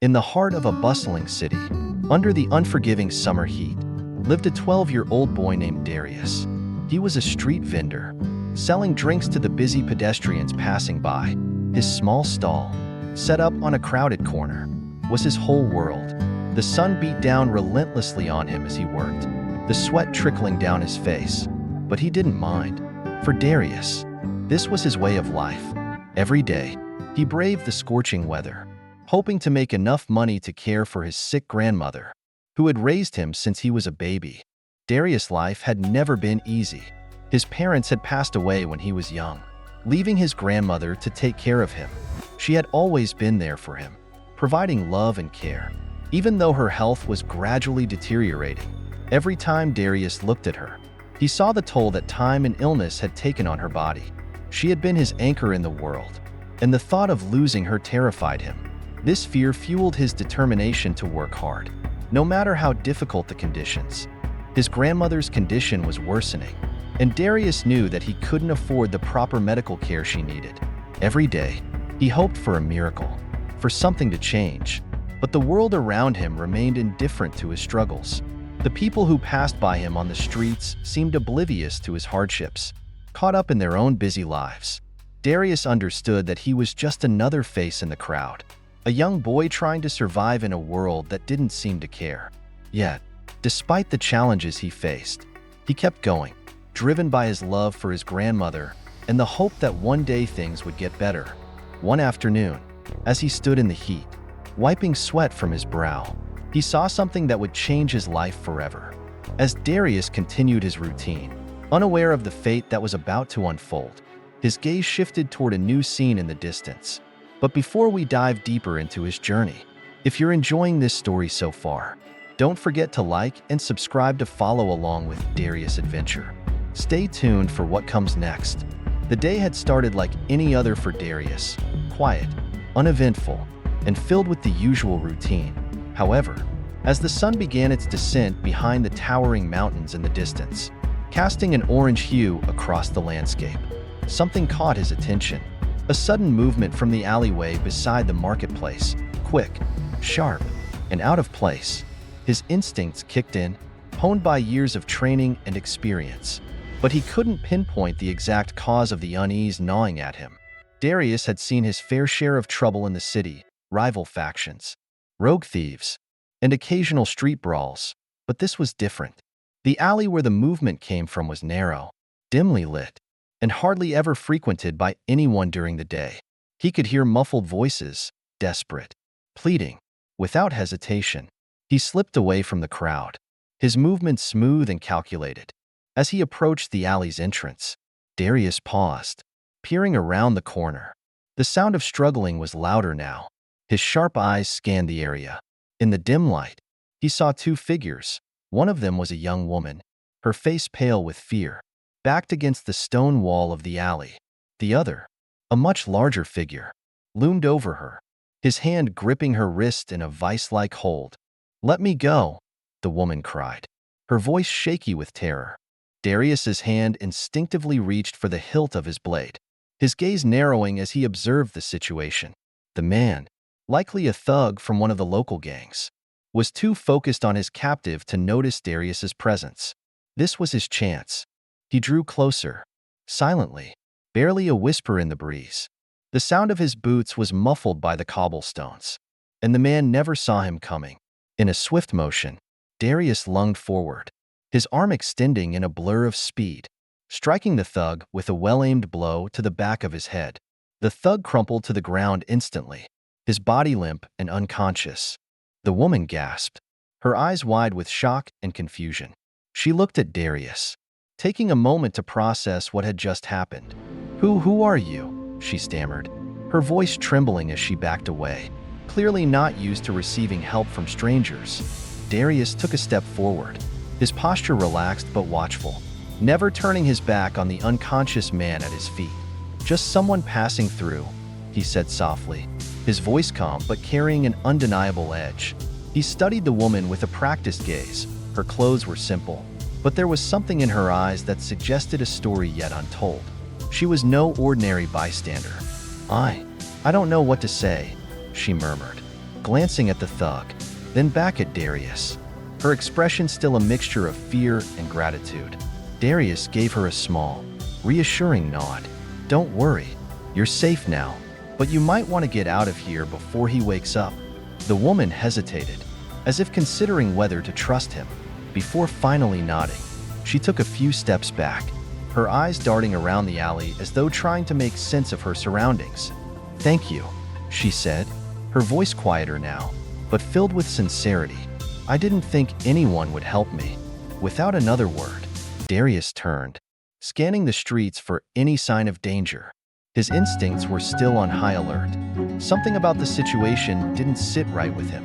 In the heart of a bustling city, under the unforgiving summer heat, lived a 12-year-old boy named Darius. He was a street vendor, selling drinks to the busy pedestrians passing by. His small stall, set up on a crowded corner, was his whole world. The sun beat down relentlessly on him as he worked, the sweat trickling down his face. But he didn't mind. For Darius, this was his way of life. Every day, he braved the scorching weather, hoping to make enough money to care for his sick grandmother, who had raised him since he was a baby. Darius' life had never been easy. His parents had passed away when he was young, leaving his grandmother to take care of him. She had always been there for him, providing love and care, even though her health was gradually deteriorating. Every time Darius looked at her, he saw the toll that time and illness had taken on her body. She had been his anchor in the world, and the thought of losing her terrified him. This fear fueled his determination to work hard, no matter how difficult the conditions. His grandmother's condition was worsening, and Darius knew that he couldn't afford the proper medical care she needed. Every day, he hoped for a miracle, for something to change, but the world around him remained indifferent to his struggles. The people who passed by him on the streets seemed oblivious to his hardships, caught up in their own busy lives. Darius understood that he was just another face in the crowd, a young boy trying to survive in a world that didn't seem to care. Yet, despite the challenges he faced, he kept going, driven by his love for his grandmother and the hope that one day things would get better. One afternoon, as he stood in the heat, wiping sweat from his brow, he saw something that would change his life forever. As Darius continued his routine, unaware of the fate that was about to unfold, his gaze shifted toward a new scene in the distance. But before we dive deeper into his journey, if you're enjoying this story so far, don't forget to like and subscribe to follow along with Darius' adventure. Stay tuned for what comes next. The day had started like any other for Darius, quiet, uneventful, and filled with the usual routine. However, as the sun began its descent behind the towering mountains in the distance, casting an orange hue across the landscape, something caught his attention. A sudden movement from the alleyway beside the marketplace, quick, sharp, and out of place. His instincts kicked in, honed by years of training and experience. But he couldn't pinpoint the exact cause of the unease gnawing at him. Darius had seen his fair share of trouble in the city, rival factions, rogue thieves, and occasional street brawls. But this was different. The alley where the movement came from was narrow, dimly lit, and hardly ever frequented by anyone during the day. He could hear muffled voices, desperate, pleading. Without hesitation, he slipped away from the crowd, his movements smooth and calculated. As he approached the alley's entrance, Darius paused, peering around the corner. The sound of struggling was louder now. His sharp eyes scanned the area. In the dim light, he saw two figures. One of them was a young woman, her face pale with fear, backed against the stone wall of the alley. The other, a much larger figure, loomed over her, his hand gripping her wrist in a vice-like hold. "Let me go," the woman cried, her voice shaky with terror. Darius's hand instinctively reached for the hilt of his blade, his gaze narrowing as he observed the situation. The man, likely a thug from one of the local gangs, was too focused on his captive to notice Darius's presence. This was his chance. He drew closer, silently, barely a whisper in the breeze. The sound of his boots was muffled by the cobblestones, and the man never saw him coming. In a swift motion, Darius lunged forward, his arm extending in a blur of speed, striking the thug with a well-aimed blow to the back of his head. The thug crumpled to the ground instantly, his body limp and unconscious. The woman gasped, her eyes wide with shock and confusion. She looked at Darius, taking a moment to process what had just happened. Who are you?" she stammered, her voice trembling as she backed away. Clearly not used to receiving help from strangers, Darius took a step forward, his posture relaxed but watchful, never turning his back on the unconscious man at his feet. "Just someone passing through," he said softly, his voice calm but carrying an undeniable edge. He studied the woman with a practiced gaze. Her clothes were simple, but there was something in her eyes that suggested a story yet untold. She was no ordinary bystander. I don't know what to say," she murmured, glancing at the thug, then back at Darius. Her expression still a mixture of fear and gratitude. Darius gave her a small, reassuring nod. "Don't worry, you're safe now, but you might want to get out of here before he wakes up." The woman hesitated, as if considering whether to trust him. Before finally nodding, she took a few steps back, her eyes darting around the alley as though trying to make sense of her surroundings. "Thank you," she said, her voice quieter now, but filled with sincerity. "I didn't think anyone would help me." Without another word, Darius turned, scanning the streets for any sign of danger. His instincts were still on high alert. Something about the situation didn't sit right with him.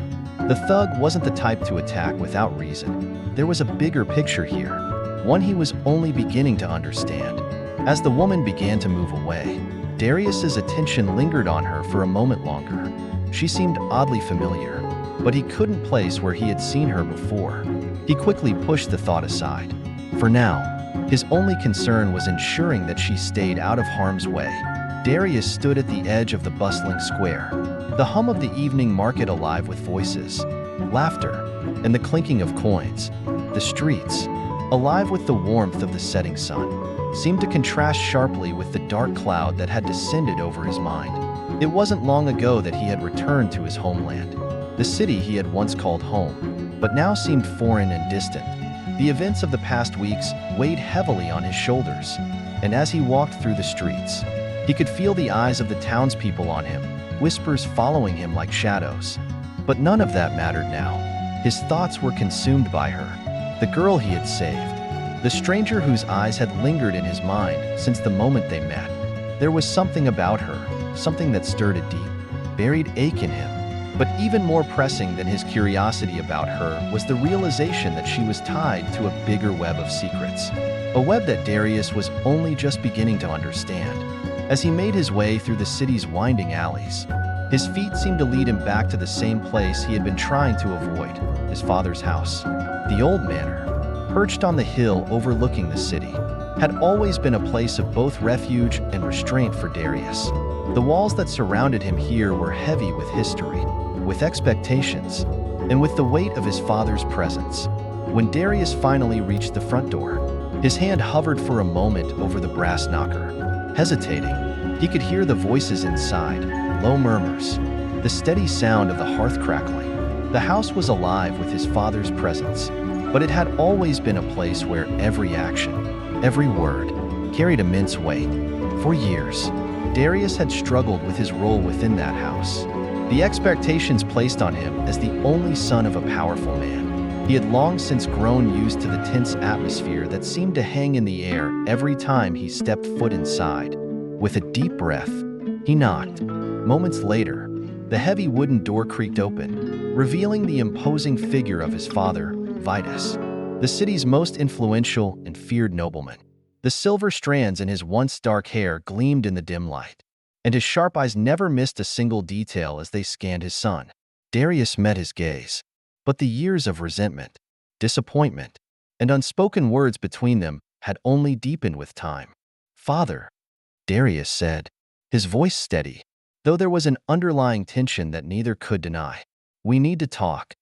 The thug wasn't the type to attack without reason. There was a bigger picture here, one he was only beginning to understand. As the woman began to move away, Darius's attention lingered on her for a moment longer. She seemed oddly familiar, but he couldn't place where he had seen her before. He quickly pushed the thought aside. For now, his only concern was ensuring that she stayed out of harm's way. Darius stood at the edge of the bustling square, the hum of the evening market alive with voices, laughter, and the clinking of coins. The streets, alive with the warmth of the setting sun, seemed to contrast sharply with the dark cloud that had descended over his mind. It wasn't long ago that he had returned to his homeland, the city he had once called home, but now seemed foreign and distant. The events of the past weeks weighed heavily on his shoulders, and as he walked through the streets, he could feel the eyes of the townspeople on him, whispers following him like shadows. But none of that mattered now. His thoughts were consumed by her, the girl he had saved, the stranger whose eyes had lingered in his mind since the moment they met. There was something about her, something that stirred a deep, buried ache in him. But even more pressing than his curiosity about her was the realization that she was tied to a bigger web of secrets, a web that Darius was only just beginning to understand. As he made his way through the city's winding alleys, his feet seemed to lead him back to the same place he had been trying to avoid, his father's house. The old manor, perched on the hill overlooking the city, had always been a place of both refuge and restraint for Darius. The walls that surrounded him here were heavy with history, with expectations, and with the weight of his father's presence. When Darius finally reached the front door, his hand hovered for a moment over the brass knocker. Hesitating, he could hear the voices inside, low murmurs, the steady sound of the hearth crackling. The house was alive with his father's presence, but it had always been a place where every action, every word, carried immense weight. For years, Darius had struggled with his role within that house. The expectations placed on him as the only son of a powerful man. He had long since grown used to the tense atmosphere that seemed to hang in the air every time he stepped foot inside. With a deep breath, he knocked. Moments later, the heavy wooden door creaked open, revealing the imposing figure of his father, Vitus, the city's most influential and feared nobleman. The silver strands in his once dark hair gleamed in the dim light, and his sharp eyes never missed a single detail as they scanned his son. Darius met his gaze, but the years of resentment, disappointment, and unspoken words between them had only deepened with time. "Father," Darius said, his voice steady, though there was an underlying tension that neither could deny. "We need to talk."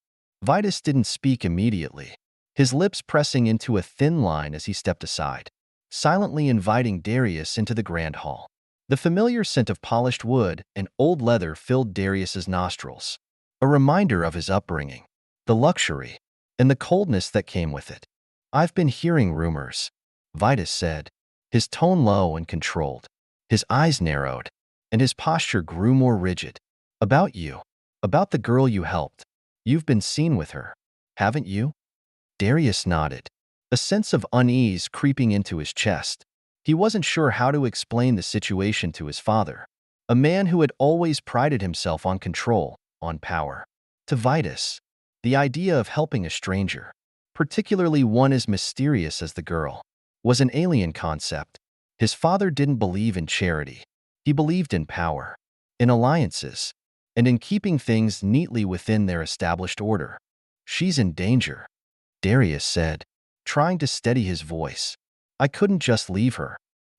Vitus didn't speak immediately, his lips pressing into a thin line as he stepped aside, silently inviting Darius into the grand hall. The familiar scent of polished wood and old leather filled Darius's nostrils, a reminder of his upbringing, the luxury, and the coldness that came with it. "I've been hearing rumors," Vitus said, his tone low and controlled. His eyes narrowed, and his posture grew more rigid. "About you, about the girl you helped. You've been seen with her, haven't you?" Darius nodded, a sense of unease creeping into his chest. He wasn't sure how to explain the situation to his father, a man who had always prided himself on control, on power. To Vitus, the idea of helping a stranger, particularly one as mysterious as the girl, was an alien concept. His father didn't believe in charity. He believed in power, in alliances, and in keeping things neatly within their established order. "She's in danger," Darius said, trying to steady his voice. "I couldn't just leave her."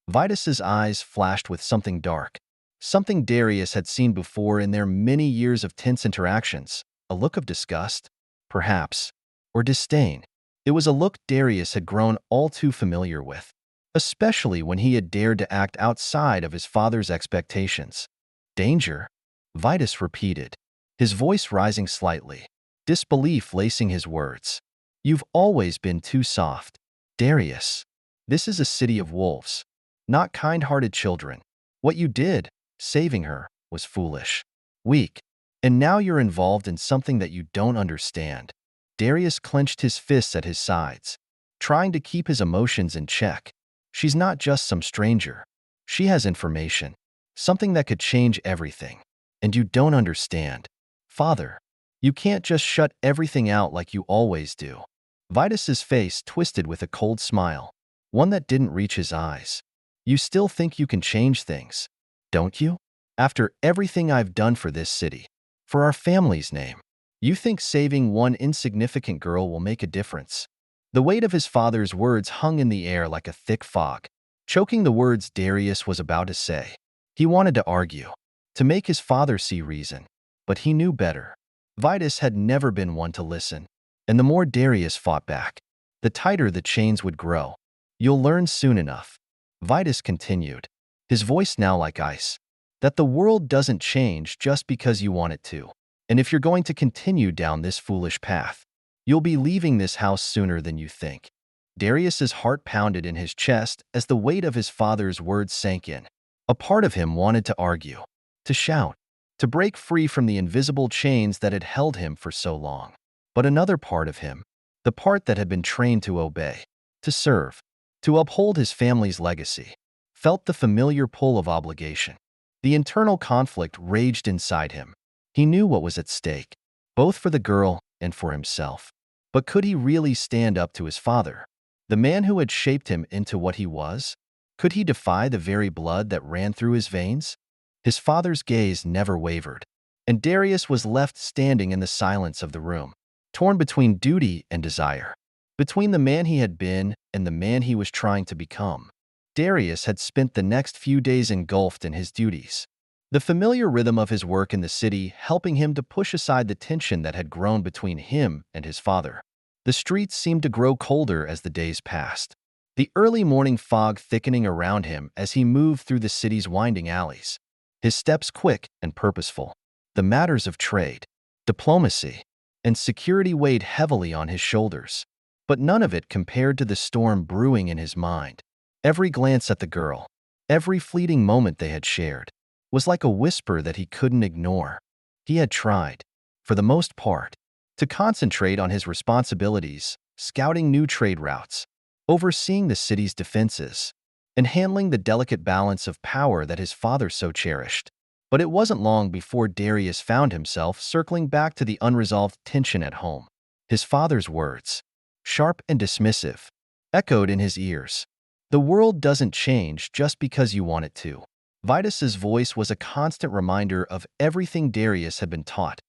Vitus's eyes flashed with something dark. something Darius had seen before in their many years of tense interactions, a look of disgust, perhaps, or disdain. It was a look Darius had grown all too familiar with, especially when he had dared to act outside of his father's expectations. Danger? Vitus repeated, his voice rising slightly, disbelief lacing his words. You've always been too soft, Darius. This is a city of wolves, not kind-hearted children. What you did, saving her, was foolish, weak, and now you're involved in something that you don't understand. Darius clenched his fists at his sides, trying to keep his emotions in check. She's not just some stranger. She has information, something that could change everything. And you don't understand. Father, you can't just shut everything out like you always do. Vitus's face twisted with a cold smile, one that didn't reach his eyes. You still think you can change things, don't you? After everything I've done for this city, for our family's name, you think saving one insignificant girl will make a difference? The weight of his father's words hung in the air like a thick fog, choking the words Darius was about to say. He wanted to argue, to make his father see reason, but he knew better. Vitus had never been one to listen, and the more Darius fought back, the tighter the chains would grow. You'll learn soon enough, Vitus continued, his voice now like ice, that the world doesn't change just because you want it to. And if you're going to continue down this foolish path, you'll be leaving this house sooner than you think. Darius's heart pounded in his chest as the weight of his father's words sank in. A part of him wanted to argue, to shout, to break free from the invisible chains that had held him for so long. But another part of him, the part that had been trained to obey, to serve, to uphold his family's legacy, felt the familiar pull of obligation. The internal conflict raged inside him. He knew what was at stake, both for the girl and for himself. But could he really stand up to his father, the man who had shaped him into what he was? Could he defy the very blood that ran through his veins? His father's gaze never wavered, and Darius was left standing in the silence of the room, torn between duty and desire, between the man he had been and the man he was trying to become. Darius had spent the next few days engulfed in his duties, the familiar rhythm of his work in the city helping him to push aside the tension that had grown between him and his father. The streets seemed to grow colder as the days passed, the early morning fog thickening around him as he moved through the city's winding alleys, his steps quick and purposeful. The matters of trade, diplomacy, and security weighed heavily on his shoulders, but none of it compared to the storm brewing in his mind. Every glance at the girl, every fleeting moment they had shared, was like a whisper that he couldn't ignore. He had tried, for the most part, to concentrate on his responsibilities, scouting new trade routes, overseeing the city's defenses, and handling the delicate balance of power that his father so cherished. But it wasn't long before Darius found himself circling back to the unresolved tension at home. His father's words, sharp and dismissive, echoed in his ears. The world doesn't change just because you want it to. Vitus's voice was a constant reminder of everything Darius had been taught,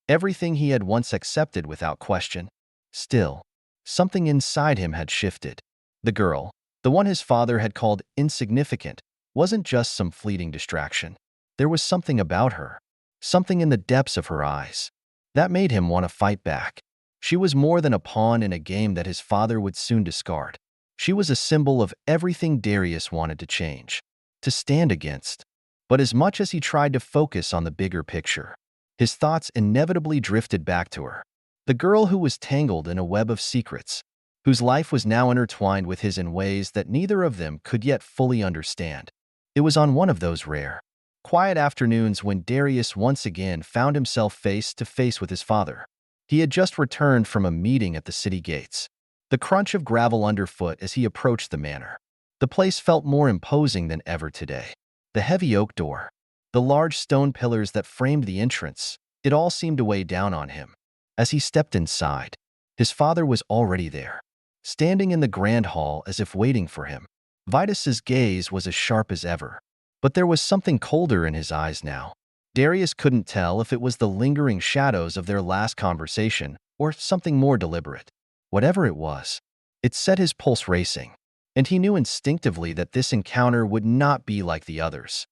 everything he had once accepted without question. Still, something inside him had shifted. The girl, the one his father had called insignificant, wasn't just some fleeting distraction. There was something about her, something in the depths of her eyes, that made him want to fight back. She was more than a pawn in a game that his father would soon discard. She was a symbol of everything Darius wanted to change, to stand against. But as much as he tried to focus on the bigger picture, his thoughts inevitably drifted back to her, the girl who was tangled in a web of secrets, whose life was now intertwined with his in ways that neither of them could yet fully understand. It was on one of those rare, quiet afternoons when Darius once again found himself face to face with his father. He had just returned from a meeting at the city gates, the crunch of gravel underfoot as he approached the manor. The place felt more imposing than ever today. The heavy oak door, the large stone pillars that framed the entrance, it all seemed to weigh down on him. As he stepped inside, his father was already there, standing in the grand hall as if waiting for him. Vitus's gaze was as sharp as ever, but there was something colder in his eyes now. Darius couldn't tell if it was the lingering shadows of their last conversation or something more deliberate. Whatever it was, it set his pulse racing, and he knew instinctively that this encounter would not be like the others.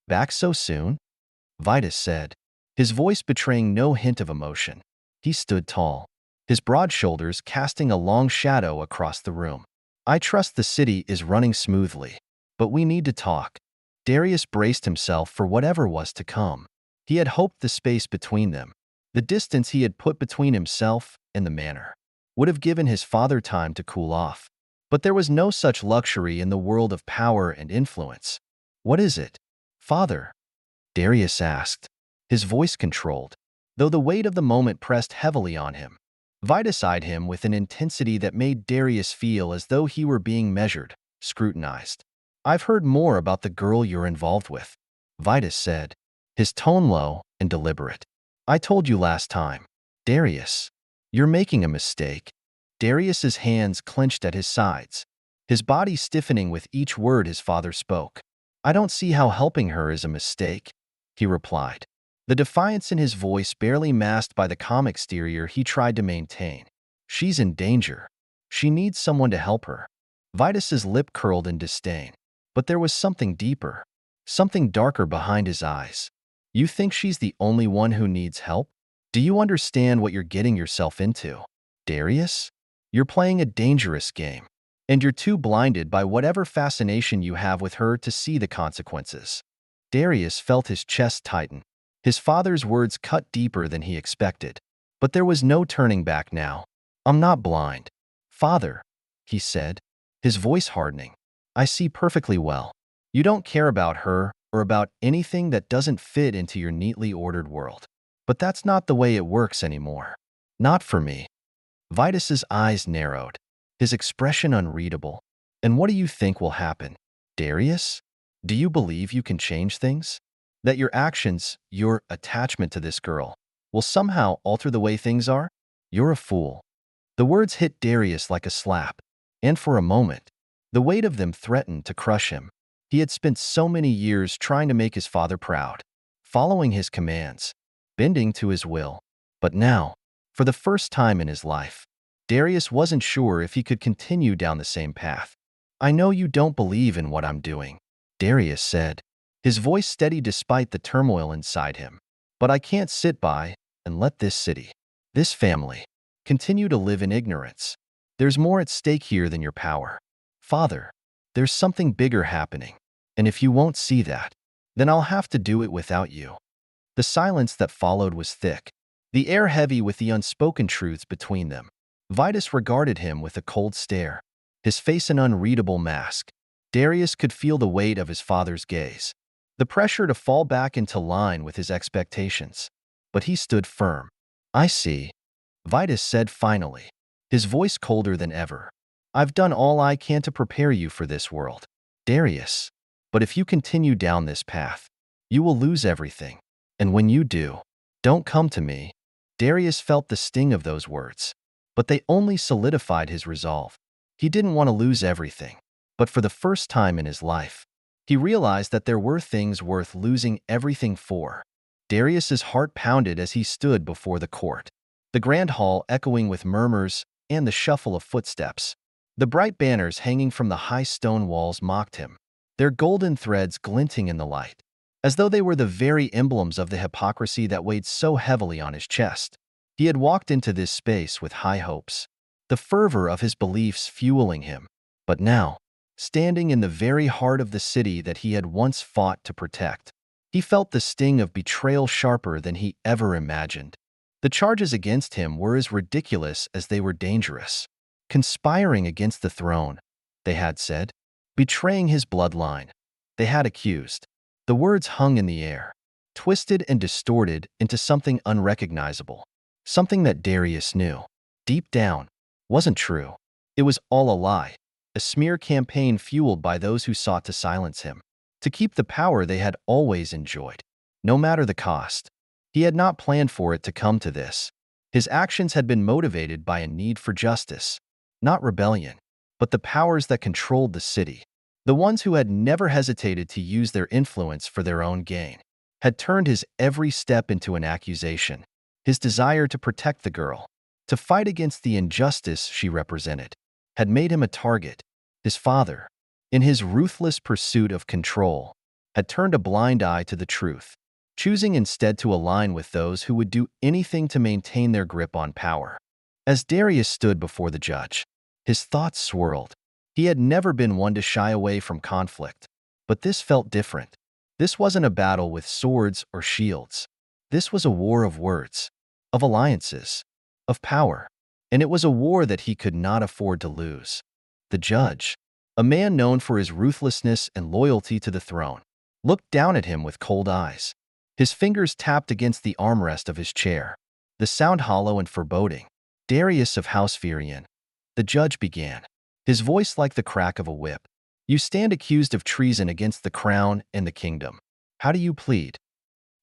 Back so soon? Vitus said, his voice betraying no hint of emotion. He stood tall, his broad shoulders casting a long shadow across the room. I trust the city is running smoothly, but we need to talk. Darius braced himself for whatever was to come. He had hoped the space between them, the distance he had put between himself and the manor, would have given his father time to cool off. But there was no such luxury in the world of power and influence. What is it, father? Darius asked, his voice controlled, though the weight of the moment pressed heavily on him. Vitus eyed him with an intensity that made Darius feel as though he were being measured, scrutinized. I've heard more about the girl you're involved with, Vitus said, his tone low and deliberate. I told you last time. Darius, you're making a mistake. Darius's hands clenched at his sides, his body stiffening with each word his father spoke. I don't see how helping her is a mistake, he replied, the defiance in his voice barely masked by the calm exterior he tried to maintain. She's in danger. She needs someone to help her. Vitus's lip curled in disdain, but there was something deeper, something darker behind his eyes. You think she's the only one who needs help? Do you understand what you're getting yourself into, Darius? You're playing a dangerous game, and you're too blinded by whatever fascination you have with her to see the consequences. Darius felt his chest tighten. His father's words cut deeper than he expected. But there was no turning back now. I'm not blind, father, he said, his voice hardening. I see perfectly well. You don't care about her or about anything that doesn't fit into your neatly ordered world. But that's not the way it works anymore. Not for me. Vitus's eyes narrowed, his expression unreadable. And what do you think will happen, Darius? Do you believe you can change things? That your actions, your attachment to this girl, will somehow alter the way things are? You're a fool. The words hit Darius like a slap, and for a moment, the weight of them threatened to crush him. He had spent so many years trying to make his father proud, following his commands, bending to his will. But now, for the first time in his life, Darius wasn't sure if he could continue down the same path. I know you don't believe in what I'm doing, Darius said, his voice steady despite the turmoil inside him. But I can't sit by and let this city, this family, continue to live in ignorance. There's more at stake here than your power. Father, there's something bigger happening, and if you won't see that, then I'll have to do it without you. The silence that followed was thick, the air heavy with the unspoken truths between them. Vitus regarded him with a cold stare, his face an unreadable mask. Darius could feel the weight of his father's gaze, the pressure to fall back into line with his expectations. But he stood firm. I see, Vitus said finally, his voice colder than ever. I've done all I can to prepare you for this world, Darius. But if you continue down this path, you will lose everything. And when you do, don't come to me. Darius felt the sting of those words, but they only solidified his resolve. He didn't want to lose everything, but for the first time in his life, he realized that there were things worth losing everything for. Darius's heart pounded as he stood before the court, the grand hall echoing with murmurs and the shuffle of footsteps. The bright banners hanging from the high stone walls mocked him, their golden threads glinting in the light, as though they were the very emblems of the hypocrisy that weighed so heavily on his chest. He had walked into this space with high hopes, the fervor of his beliefs fueling him. But now, standing in the very heart of the city that he had once fought to protect, he felt the sting of betrayal sharper than he ever imagined. The charges against him were as ridiculous as they were dangerous. Conspiring against the throne, they had said. Betraying his bloodline, they had accused. The words hung in the air, twisted and distorted into something unrecognizable, something that Darius knew, deep down, wasn't true. It was all a lie, a smear campaign fueled by those who sought to silence him, to keep the power they had always enjoyed, no matter the cost. He had not planned for it to come to this. His actions had been motivated by a need for justice, not rebellion, but the powers that controlled the city, the ones who had never hesitated to use their influence for their own gain, had turned his every step into an accusation. His desire to protect the girl, to fight against the injustice she represented, had made him a target. His father, in his ruthless pursuit of control, had turned a blind eye to the truth, choosing instead to align with those who would do anything to maintain their grip on power. As Darius stood before the judge, his thoughts swirled. He had never been one to shy away from conflict, but this felt different. This wasn't a battle with swords or shields. This was a war of words, of alliances, of power, and it was a war that he could not afford to lose. The judge, a man known for his ruthlessness and loyalty to the throne, looked down at him with cold eyes. His fingers tapped against the armrest of his chair, the sound hollow and foreboding. Darius of House Virion, the judge began, his voice like the crack of a whip. You stand accused of treason against the crown and the kingdom. How do you plead?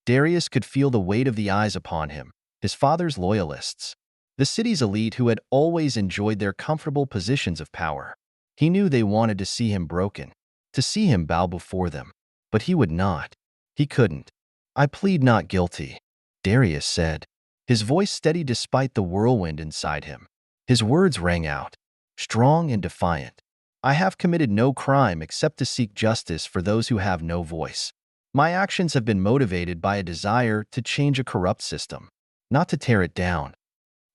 Darius could feel the weight of the eyes upon him, his father's loyalists, the city's elite who had always enjoyed their comfortable positions of power. He knew they wanted to see him broken, to see him bow before them. But he would not. He couldn't. I plead not guilty, Darius said, his voice steady despite the whirlwind inside him. His words rang out, strong and defiant. I have committed no crime except to seek justice for those who have no voice. My actions have been motivated by a desire to change a corrupt system, not to tear it down.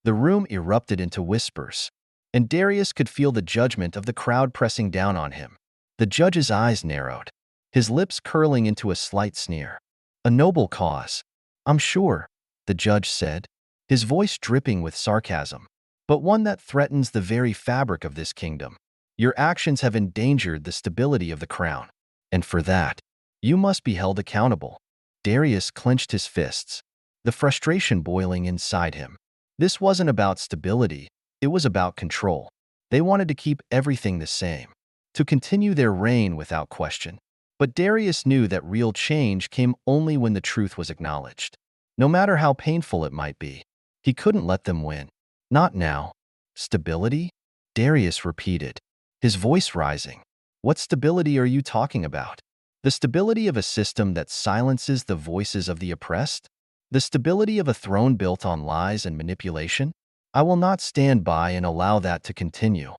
The room erupted into whispers, and Darius could feel the judgment of the crowd pressing down on him. The judge's eyes narrowed, his lips curling into a slight sneer. A noble cause, I'm sure, the judge said, his voice dripping with sarcasm, but one that threatens the very fabric of this kingdom. Your actions have endangered the stability of the crown, and for that, you must be held accountable. Darius clenched his fists, the frustration boiling inside him. This wasn't about stability, it was about control. They wanted to keep everything the same, to continue their reign without question. But Darius knew that real change came only when the truth was acknowledged. No matter how painful it might be, he couldn't let them win. Not now. Stability? Darius repeated, his voice rising. What stability are you talking about? The stability of a system that silences the voices of the oppressed? The stability of a throne built on lies and manipulation? I will not stand by and allow that to continue.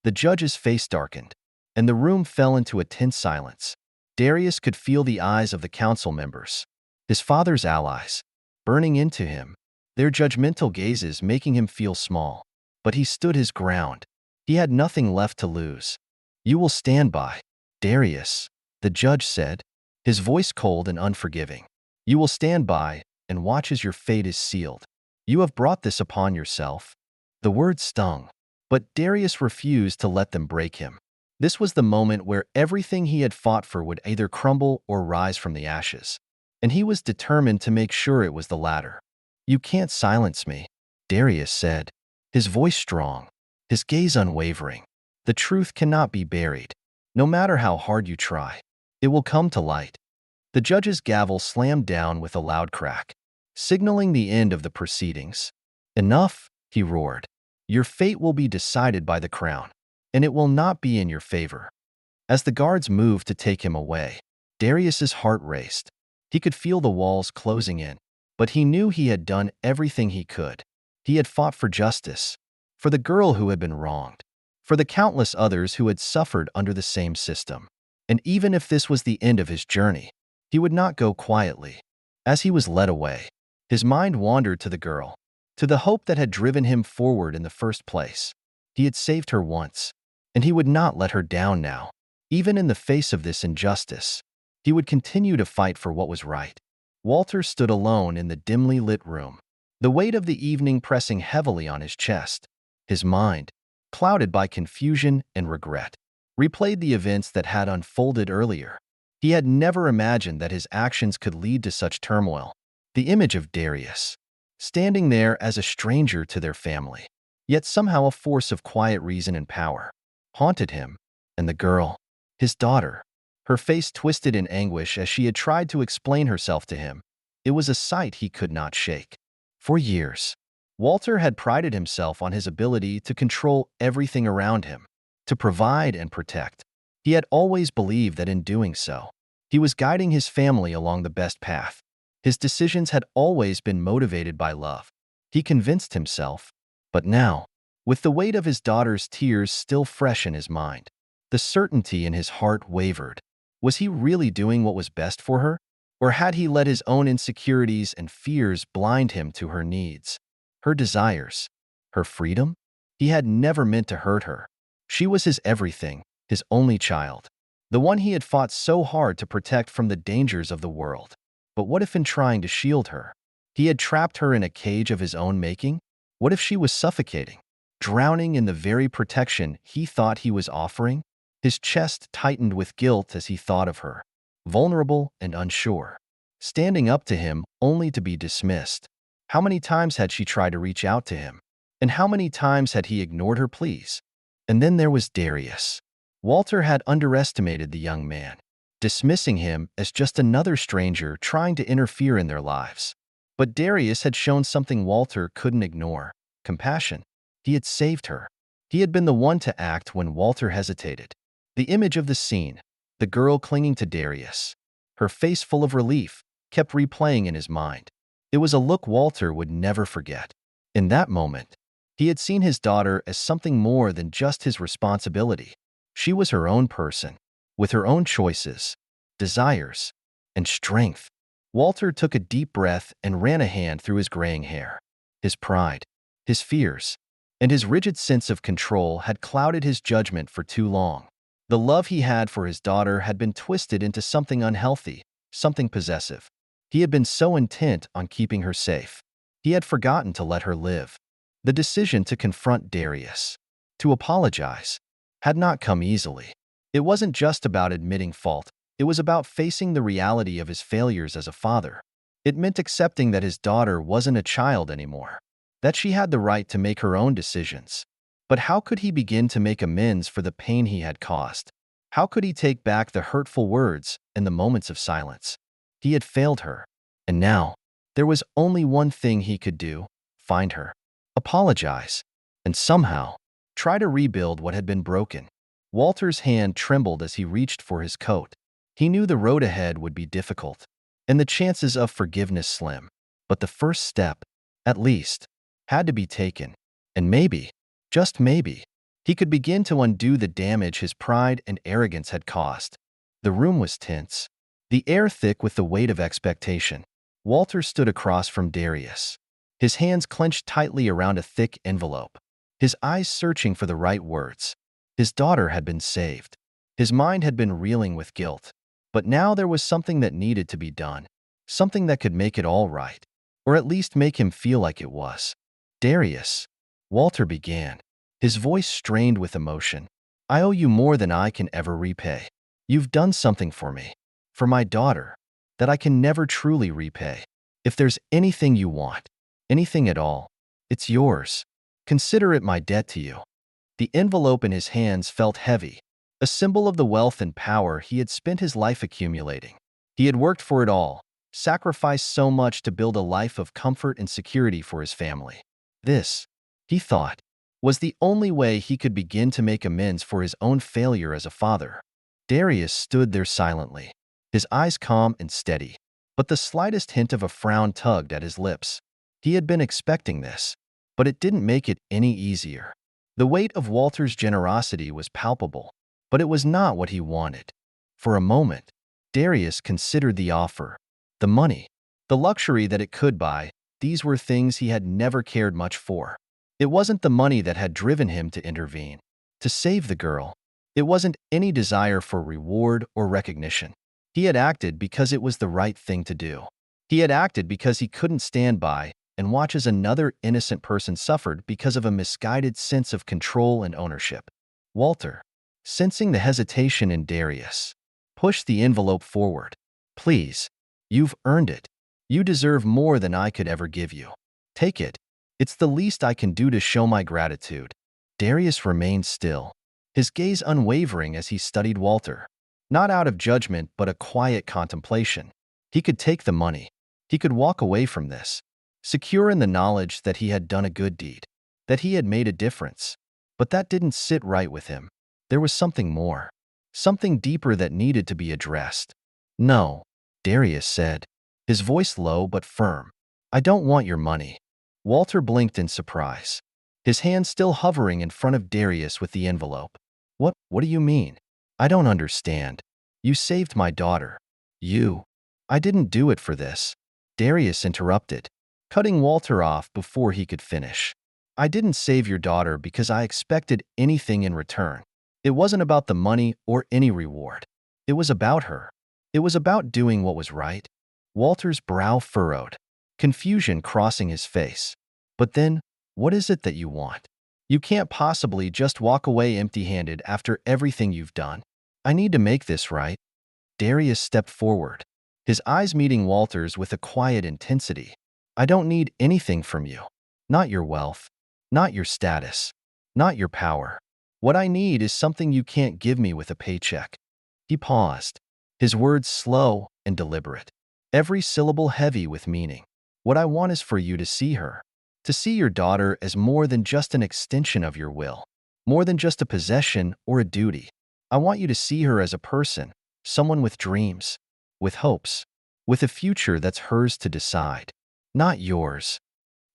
The judge's face darkened, and the room fell into a tense silence. Darius could feel the eyes of the council members, his father's allies, burning into him, their judgmental gazes making him feel small. But he stood his ground. He had nothing left to lose. You will stand by, Darius, the judge said, his voice cold and unforgiving. You will stand by and watch as your fate is sealed. You have brought this upon yourself. The words stung, but Darius refused to let them break him. This was the moment where everything he had fought for would either crumble or rise from the ashes, and he was determined to make sure it was the latter. You can't silence me, Darius said, his voice strong, his gaze unwavering. The truth cannot be buried. No matter how hard you try, it will come to light. The judge's gavel slammed down with a loud crack, signaling the end of the proceedings. Enough, he roared. Your fate will be decided by the crown, and it will not be in your favor. As the guards moved to take him away, Darius's heart raced. He could feel the walls closing in, but he knew he had done everything he could. He had fought for justice, for the girl who had been wronged, for the countless others who had suffered under the same system. And even if this was the end of his journey, he would not go quietly. As he was led away, his mind wandered to the girl, to the hope that had driven him forward in the first place. He had saved her once, and he would not let her down now. Even in the face of this injustice, he would continue to fight for what was right. Walter stood alone in the dimly lit room, the weight of the evening pressing heavily on his chest. His mind, clouded by confusion and regret, replayed the events that had unfolded earlier. He had never imagined that his actions could lead to such turmoil. The image of Darius, standing there as a stranger to their family, yet somehow a force of quiet reason and power, haunted him. And the girl, his daughter, her face twisted in anguish as she had tried to explain herself to him. It was a sight he could not shake. For years, Walter had prided himself on his ability to control everything around him, to provide and protect. He had always believed that in doing so, he was guiding his family along the best path. His decisions had always been motivated by love. He convinced himself. But now, with the weight of his daughter's tears still fresh in his mind, the certainty in his heart wavered. Was he really doing what was best for her? Or had he let his own insecurities and fears blind him to her needs, her desires, her freedom? He had never meant to hurt her. She was his everything, his only child, the one he had fought so hard to protect from the dangers of the world. But what if in trying to shield her, he had trapped her in a cage of his own making? What if she was suffocating, drowning in the very protection he thought he was offering? His chest tightened with guilt as he thought of her, vulnerable and unsure, standing up to him only to be dismissed. How many times had she tried to reach out to him? And how many times had he ignored her pleas? And then there was Darius. Walter had underestimated the young man, dismissing him as just another stranger trying to interfere in their lives. But Darius had shown something Walter couldn't ignore: compassion. He had saved her. He had been the one to act when Walter hesitated. The image of the scene, the girl clinging to Darius, her face full of relief, kept replaying in his mind. It was a look Walter would never forget. In that moment, he had seen his daughter as something more than just his responsibility. She was her own person, with her own choices, desires, and strength. Walter took a deep breath and ran a hand through his graying hair. His pride, his fears, and his rigid sense of control had clouded his judgment for too long. The love he had for his daughter had been twisted into something unhealthy, something possessive. He had been so intent on keeping her safe, he had forgotten to let her live. The decision to confront Darius, to apologize, had not come easily. It wasn't just about admitting fault. It was about facing the reality of his failures as a father. It meant accepting that his daughter wasn't a child anymore, that she had the right to make her own decisions. But how could he begin to make amends for the pain he had caused? How could he take back the hurtful words and the moments of silence? He had failed her, and now there was only one thing he could do: find her, apologize, and somehow try to rebuild what had been broken. Walter's hand trembled as he reached for his coat. He knew the road ahead would be difficult, and the chances of forgiveness slim. But the first step, at least, had to be taken. And maybe, just maybe, he could begin to undo the damage his pride and arrogance had caused. The room was tense, the air thick with the weight of expectation. Walter stood across from Darius, his hands clenched tightly around a thick envelope, his eyes searching for the right words. His daughter had been saved. His mind had been reeling with guilt. But now there was something that needed to be done, something that could make it all right, or at least make him feel like it was. Darius, Walter began, his voice strained with emotion. I owe you more than I can ever repay. You've done something for me, for my daughter, that I can never truly repay. If there's anything you want, anything at all, it's yours. Consider it my debt to you. The envelope in his hands felt heavy, a symbol of the wealth and power he had spent his life accumulating. He had worked for it all, sacrificed so much to build a life of comfort and security for his family. This, he thought, was the only way he could begin to make amends for his own failure as a father. Darius stood there silently, his eyes calm and steady, but the slightest hint of a frown tugged at his lips. He had been expecting this, but it didn't make it any easier. The weight of Walter's generosity was palpable, but it was not what he wanted. For a moment, Darius considered the offer, the money, the luxury that it could buy. These were things he had never cared much for. It wasn't the money that had driven him to intervene, to save the girl. It wasn't any desire for reward or recognition. He had acted because it was the right thing to do. He had acted because he couldn't stand by and watch as another innocent person suffered because of a misguided sense of control and ownership. Walter, sensing the hesitation in Darius, pushed the envelope forward. Please, you've earned it. You deserve more than I could ever give you. Take it. It's the least I can do to show my gratitude. Darius remained still, his gaze unwavering as he studied Walter, not out of judgment but a quiet contemplation. He could take the money. He could walk away from this, secure in the knowledge that he had done a good deed, that he had made a difference. But that didn't sit right with him. There was something more, something deeper that needed to be addressed. No, Darius said, his voice low but firm. I don't want your money. Walter blinked in surprise, his hand still hovering in front of Darius with the envelope. What do you mean? I don't understand. You saved my daughter. You. I didn't do it for this. Darius interrupted, cutting Walter off before he could finish. I didn't save your daughter because I expected anything in return. It wasn't about the money or any reward. It was about her. It was about doing what was right. Walter's brow furrowed, confusion crossing his face. But then, what is it that you want? You can't possibly just walk away empty-handed after everything you've done. I need to make this right. Darius stepped forward, his eyes meeting Walter's with a quiet intensity. I don't need anything from you. Not your wealth, not your status, not your power. What I need is something you can't give me with a paycheck. He paused, his words slow and deliberate, every syllable heavy with meaning. What I want is for you to see her, to see your daughter as more than just an extension of your will, more than just a possession or a duty. I want you to see her as a person, someone with dreams, with hopes, with a future that's hers to decide, not yours.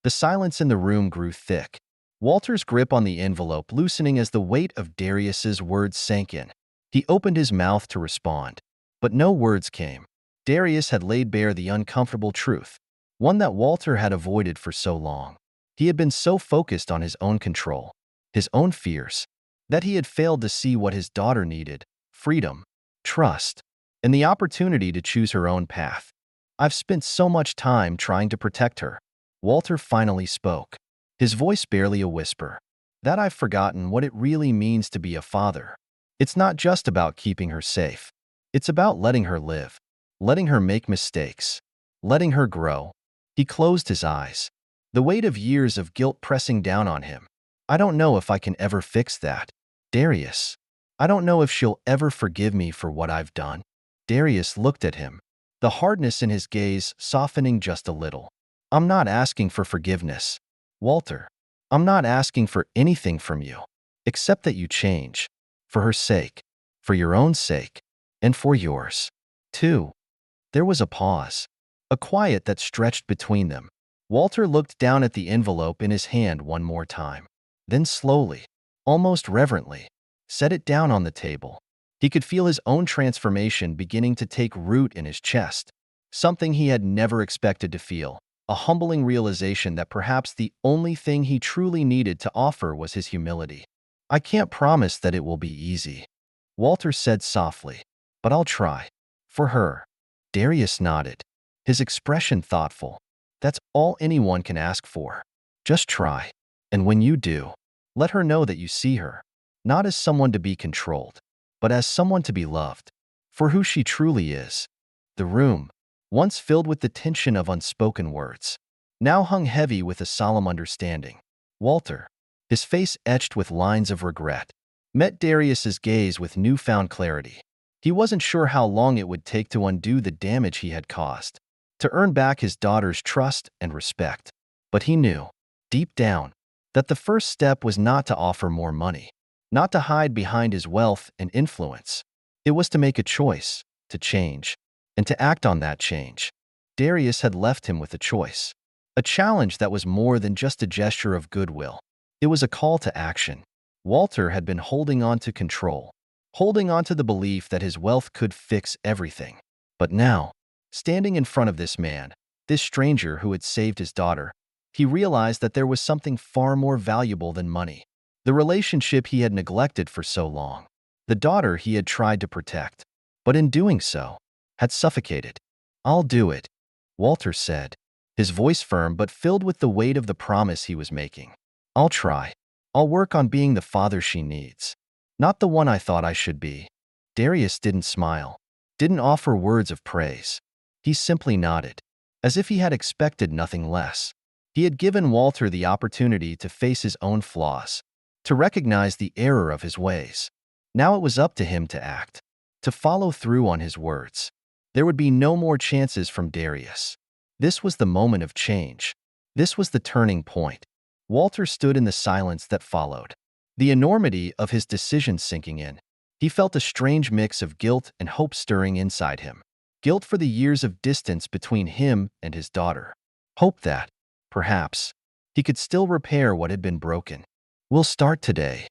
The silence in the room grew thick, Walter's grip on the envelope loosening as the weight of Darius's words sank in. He opened his mouth to respond, but no words came. Darius had laid bare the uncomfortable truth, one that Walter had avoided for so long. He had been so focused on his own control, his own fears, that he had failed to see what his daughter needed: freedom, trust, and the opportunity to choose her own path. I've spent so much time trying to protect her. Walter finally spoke, his voice barely a whisper. That I've forgotten what it really means to be a father. It's not just about keeping her safe. It's about letting her live, letting her make mistakes, letting her grow. He closed his eyes, the weight of years of guilt pressing down on him. I don't know if I can ever fix that. Darius. I don't know if she'll ever forgive me for what I've done. Darius looked at him, the hardness in his gaze softening just a little. I'm not asking for forgiveness, Walter. I'm not asking for anything from you, except that you change. For her sake, for your own sake, and for yours, too. There was a pause, a quiet that stretched between them. Walter looked down at the envelope in his hand one more time, then slowly, almost reverently, set it down on the table. He could feel his own transformation beginning to take root in his chest, something he had never expected to feel, a humbling realization that perhaps the only thing he truly needed to offer was his humility. I can't promise that it will be easy, Walter said softly, but I'll try. For her. Darius nodded, his expression thoughtful. That's all anyone can ask for. Just try. And when you do, let her know that you see her, not as someone to be controlled, but as someone to be loved, for who she truly is. The room, once filled with the tension of unspoken words, now hung heavy with a solemn understanding. Walter, his face etched with lines of regret, met Darius's gaze with newfound clarity. He wasn't sure how long it would take to undo the damage he had caused, to earn back his daughter's trust and respect. But he knew, deep down, that the first step was not to offer more money, not to hide behind his wealth and influence. It was to make a choice, to change, and to act on that change. Darius had left him with a choice, a challenge that was more than just a gesture of goodwill. It was a call to action. Walter had been holding on to control, holding on to the belief that his wealth could fix everything. But now, standing in front of this man, this stranger who had saved his daughter, he realized that there was something far more valuable than money. The relationship he had neglected for so long, the daughter he had tried to protect, but in doing so, had suffocated. I'll do it, Walter said, his voice firm but filled with the weight of the promise he was making. I'll try. I'll work on being the father she needs, not the one I thought I should be. Darius didn't smile, didn't offer words of praise. He simply nodded, as if he had expected nothing less. He had given Walter the opportunity to face his own flaws, to recognize the error of his ways. Now it was up to him to act, to follow through on his words. There would be no more chances from Darius. This was the moment of change. This was the turning point. Walter stood in the silence that followed, the enormity of his decision sinking in. He felt a strange mix of guilt and hope stirring inside him. Guilt for the years of distance between him and his daughter. Hope that, perhaps, he could still repair what had been broken. We'll start today,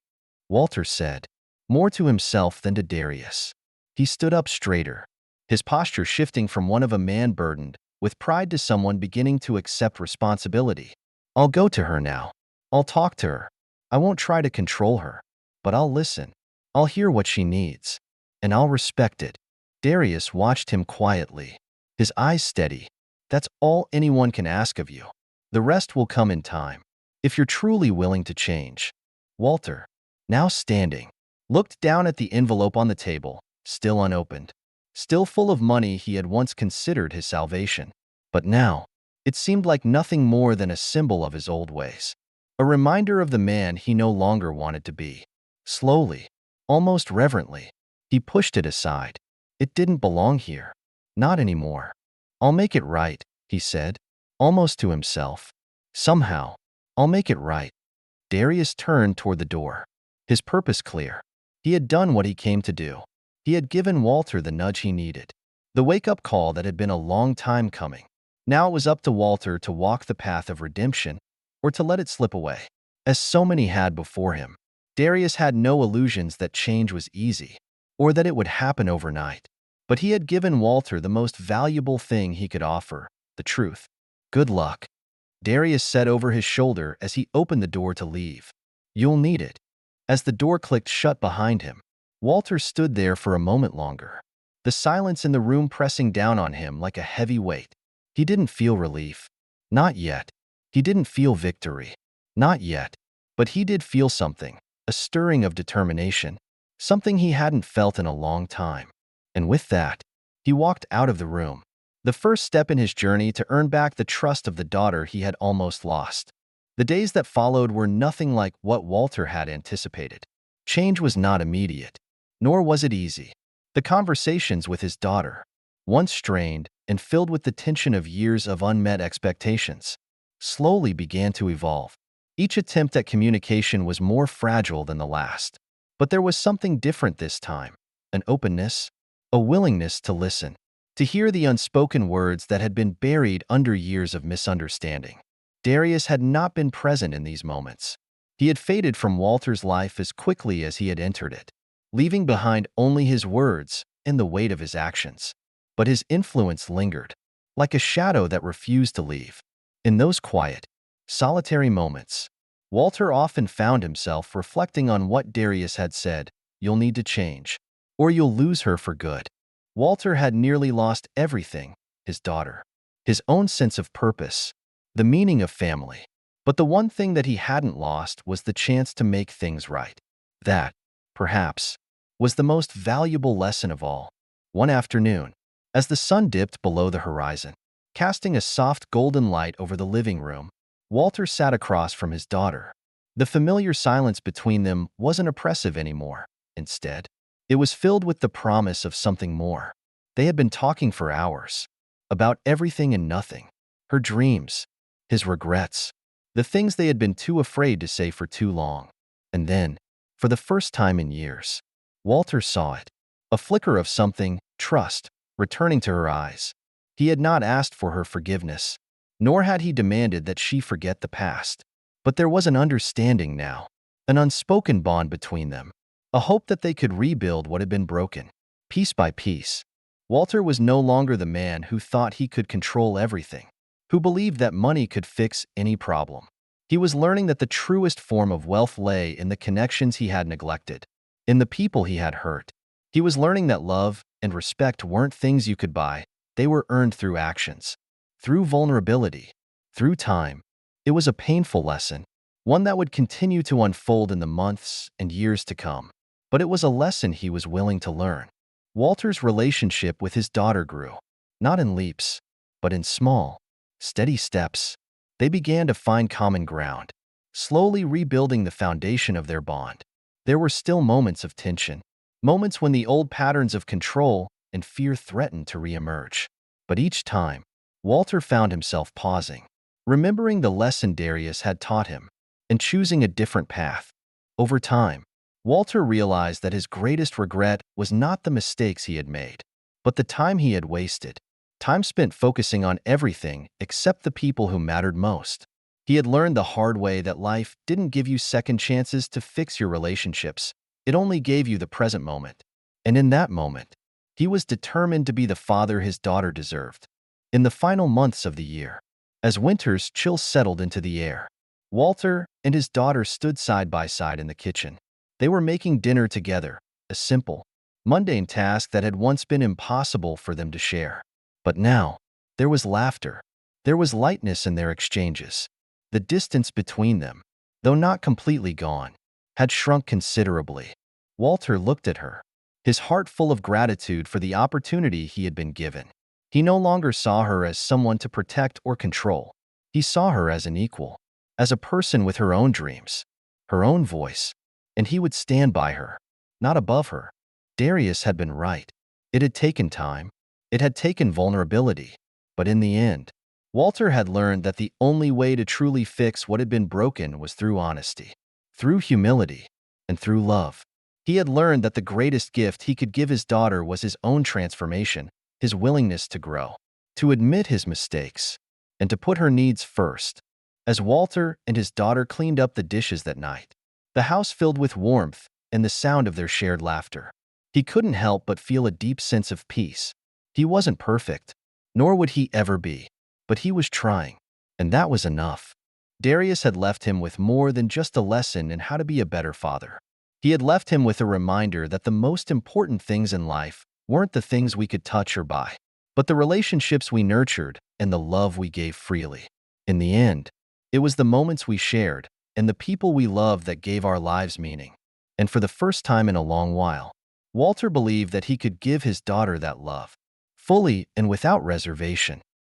Walter said, more to himself than to Darius. He stood up straighter, his posture shifting from one of a man burdened with pride to someone beginning to accept responsibility. I'll go to her now. I'll talk to her. I won't try to control her, but I'll listen. I'll hear what she needs, and I'll respect it. Darius watched him quietly, his eyes steady. That's all anyone can ask of you. The rest will come in time, if you're truly willing to change. Walter, now standing, looked down at the envelope on the table, still unopened, still full of money he had once considered his salvation. But now, it seemed like nothing more than a symbol of his old ways, a reminder of the man he no longer wanted to be. Slowly, almost reverently, he pushed it aside. It didn't belong here. Not anymore. I'll make it right, he said, almost to himself. Somehow, I'll make it right. Darius turned toward the door, his purpose clear. He had done what he came to do. He had given Walter the nudge he needed, the wake-up call that had been a long time coming. Now it was up to Walter to walk the path of redemption or to let it slip away, as so many had before him. Darius had no illusions that change was easy or that it would happen overnight. But he had given Walter the most valuable thing he could offer, the truth. Good luck, Darius said over his shoulder as he opened the door to leave. You'll need it. As the door clicked shut behind him, Walter stood there for a moment longer, the silence in the room pressing down on him like a heavy weight. He didn't feel relief. Not yet. He didn't feel victory. Not yet. But he did feel something, a stirring of determination, something he hadn't felt in a long time. And with that, he walked out of the room, the first step in his journey to earn back the trust of the daughter he had almost lost. The days that followed were nothing like what Walter had anticipated. Change was not immediate, nor was it easy. The conversations with his daughter, once strained and filled with the tension of years of unmet expectations, slowly began to evolve. Each attempt at communication was more fragile than the last. But there was something different this time, an openness, a willingness to listen, to hear the unspoken words that had been buried under years of misunderstanding. Darius had not been present in these moments. He had faded from Walter's life as quickly as he had entered it, leaving behind only his words and the weight of his actions. But his influence lingered, like a shadow that refused to leave. In those quiet, solitary moments, Walter often found himself reflecting on what Darius had said. You'll need to change, or you'll lose her for good. Walter had nearly lost everything, his daughter, his own sense of purpose, the meaning of family. But the one thing that he hadn't lost was the chance to make things right. That, perhaps, was the most valuable lesson of all. One afternoon, as the sun dipped below the horizon, casting a soft golden light over the living room, Walter sat across from his daughter. The familiar silence between them wasn't oppressive anymore. Instead, it was filled with the promise of something more. They had been talking for hours, about everything and nothing, her dreams, his regrets, the things they had been too afraid to say for too long. And then, for the first time in years, Walter saw it, a flicker of something, trust, returning to her eyes. He had not asked for her forgiveness, nor had he demanded that she forget the past. But there was an understanding now, an unspoken bond between them, a hope that they could rebuild what had been broken, piece by piece. Walter was no longer the man who thought he could control everything, who believed that money could fix any problem. He was learning that the truest form of wealth lay in the connections he had neglected, in the people he had hurt. He was learning that love and respect weren't things you could buy, they were earned through actions, through vulnerability, through time. It was a painful lesson, one that would continue to unfold in the months and years to come. But it was a lesson he was willing to learn. Walter's relationship with his daughter grew, not in leaps, but in small, steady steps. They began to find common ground, slowly rebuilding the foundation of their bond. There were still moments of tension, moments when the old patterns of control and fear threatened to reemerge. But each time, Walter found himself pausing, remembering the lesson Darius had taught him, and choosing a different path. Over time, Walter realized that his greatest regret was not the mistakes he had made, but the time he had wasted, time spent focusing on everything except the people who mattered most. He had learned the hard way that life didn't give you second chances to fix your relationships. It only gave you the present moment. And in that moment, He was determined to be the father his daughter deserved. In the final months of the year, as winter's chill settled into the air, Walter and his daughter stood side by side in the kitchen. They were making dinner together, a simple, mundane task that had once been impossible for them to share. But now, there was laughter. There was lightness in their exchanges. The distance between them, though not completely gone, had shrunk considerably. Walter looked at her, his heart full of gratitude for the opportunity he had been given. He no longer saw her as someone to protect or control. He saw her as an equal, as a person with her own dreams, her own voice, and he would stand by her, not above her. Darius had been right. It had taken time. It had taken vulnerability. But in the end, Walter had learned that the only way to truly fix what had been broken was through honesty, through humility, and through love. He had learned that the greatest gift he could give his daughter was his own transformation, his willingness to grow, to admit his mistakes, and to put her needs first. As Walter and his daughter cleaned up the dishes that night, the house filled with warmth and the sound of their shared laughter, he couldn't help but feel a deep sense of peace. He wasn't perfect, nor would he ever be, but he was trying, and that was enough. Darius had left him with more than just a lesson in how to be a better father. He had left him with a reminder that the most important things in life weren't the things we could touch or buy, but the relationships we nurtured and the love we gave freely. In the end, it was the moments we shared and the people we loved that gave our lives meaning. And for the first time in a long while, Walter believed that he could give his daughter that love, fully and without reservation.